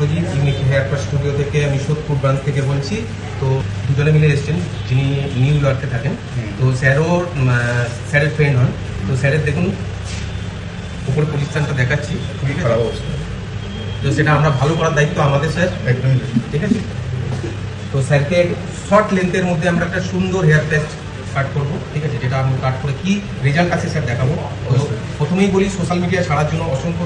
Surajit, unique hair cut studio থেকে। আমি Sodepur branch থেকে বলছি। তো দুজনে মিলে এসেছেন, যিনি নিউ ইয়র্কে থাকেন। তো স্যারের ফ্রেন্ড হন। তো স্যারের দেখুন উপরে প্রতিষ্ঠানটা দেখাচ্ছি, খুবই খারাপ অবস্থা। তো সেটা আমরা ভালো করার দায়িত্ব আমাদের, স্যার। একদমই ঠিক আছে। তো স্যারকে শর্ট লেন্থের মধ্যে আমরা একটা সুন্দর হেয়ার টেস্ট কাট করবো, ঠিক আছে, যেটা আমি কাট করে কি রেজাল্ট আছে স্যার দেখাবো। তো প্রথমেই বলি সোশ্যাল মিডিয়া ছাড়ার জন্য অসংখ্য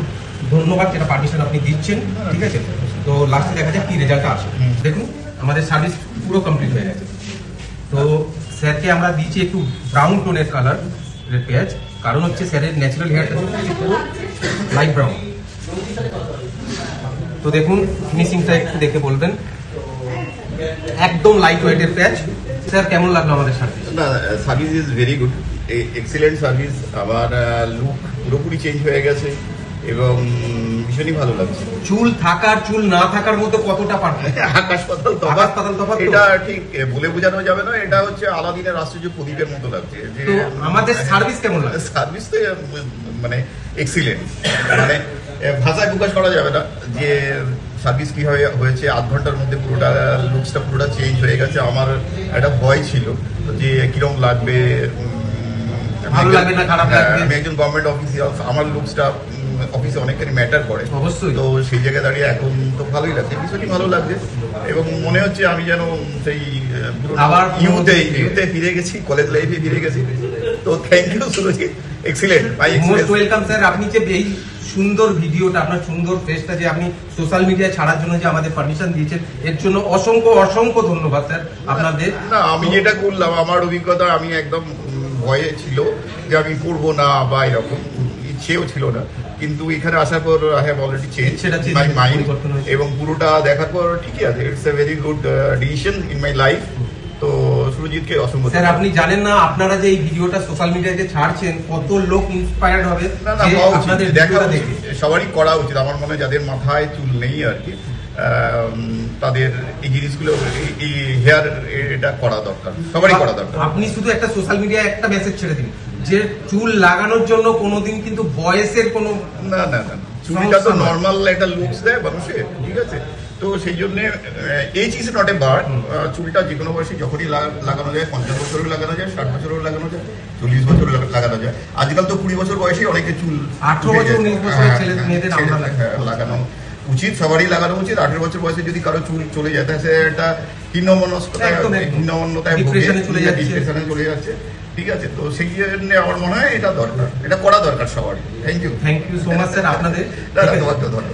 ধন্যবাদ, যেটা পারমিশন আপনি দিচ্ছেন, ঠিক আছে। তো লাস্টে দেখা যাক কি রেজাল্টটা আসে। দেখুন আমাদের সার্ভিস পুরো কমপ্লিট হয়ে গেছে। তো স্যারকে আমরা দিয়েছি একটু ব্রাউন টোনের কালার পেঁয়াজ, কারণ হচ্ছে স্যারের ন্যাচারাল হেয়ারটা পুরো লাইট ব্রাউন। তো দেখুন ফিনিশিংটা একটু দেখে বলবেন, একদম লাইট ওয়েটের পেঁয়াজ। স্যার কেমন লাগলো আমাদের সার্ভিস? না, service is very good, excellent service. আমার লুক পুরোপুরি চেঞ্জ হয়ে গেছে এবং ভীষণই ভালো লাগছে। চুল থাকার চুল না থাকার মধ্যে কতটা পার্থক্য? আকাশ পাতাল তফাৎ। এটা ঠিক বলে বোঝানো যাবে না। এটা হচ্ছে আলাদিনের আশ্চর্য প্রদীপের মতো লাগছে। যে আমাদের সার্ভিস কেমন লাগে? সার্ভিস তো মানে এক্সিলেন্ট, মানে ভাষায় প্রকাশ করা যাবে না যে সার্ভিস কিভাবে হয়েছে। আধ ঘন্টার মধ্যে পুরোটা লুকসটা পুরোটা চেঞ্জ হয়ে গেছে। আমার একটা ভয় ছিল যে কিরকম লাগবে, ভালো লাগবে না খারাপ লাগবে। আমি একজন গভর্নমেন্ট অফিসার, আমার লুকসটা অফিসে অনেকখানি ম্যাটার করে অবশ্যই। তো সেই জায়গায় দাঁড়িয়ে এখন তো ভালোই লাগছে, ভীষণই ভালো লাগছে। এবং মনে হচ্ছে আমি যেন সেই আবার ইউতে ফিরে গেছি, কলেজ লাইফে ফিরে গেছি। তো thank you Surajit, excellent, most welcome sir. আপনি যে এই সুন্দর ভিডিওটা, আপনার সুন্দর ফেসটা যে আপনি সোশ্যাল মিডিয়ায় ছাড়ার জন্য যে আমাদের পারমিশন দিয়েছেন, এর জন্য অসংখ্য অসংখ্য ধন্যবাদ স্যার আপনাদের। না, আমি যেটা করলাম আমার অভিজ্ঞতা, আমি একদম ভয়ে ছিল যে আমি করবো না বা এরকম ইচ্ছেও ছিল না, কিন্তু এখানে আসার পর I have already change my mind এবং পুরোটা দেখার পর ঠিকই আছে। It's a very good decision in my life. তো সুরজিৎকে অসংখ্য স্যার। আপনি জানেন না আপনারা যে এই ভিডিওটা সোশ্যাল মিডিয়াতে ছাড়ছেন কত লোক ইন্সপায়ার্ড হবে। আপনাদের দেখা উচিত, সবারই করা উচিত। আমার মনে হয় যাদের মাথায় চুল নেই আর কি, তাদের এই জিনিসগুলো, এই হেয়ার এটা করা দরকার, সবারই করা দরকার। আপনি শুধু একটা সোশ্যাল মিডিয়ায় একটা মেসেজ ছেড়ে দিন যে চুল লাগানোর জন্য কোনোদিন কিন্তু বয়সের কোনো না, চুলটা তো নর্মাল একটা লুকস দেয় মানুষের, ঠিক আছে। তো সেই জন্য এজ ইজ নট এ বার। চুলটা যে কোনো বয়সে যখনই লাগানো যায়, 50 বছরেও লাগানো যায়, 60 বছরেও লাগানো যায়, 40 বছরও লাগানো যায়। আজকাল তো 20 বছর বয়সে অনেকে চুল 18 বছর 19 বছরের ছেলে মেয়েদের আমরা লাগানো উচিত, সবারই লাগানো উচিত। 18 বছর বয়সে যদি কারো চুল চলে যায় সে একটা হীনমন্যতায় ডিপ্রেশনে চলে যাচ্ছে, ঠিক আছে। তো সেই জন্য আমার মনে হয় এটা দরকার, এটা করা দরকার সবারই। Thank you so much sir আপনাদের। ধন্যবাদ।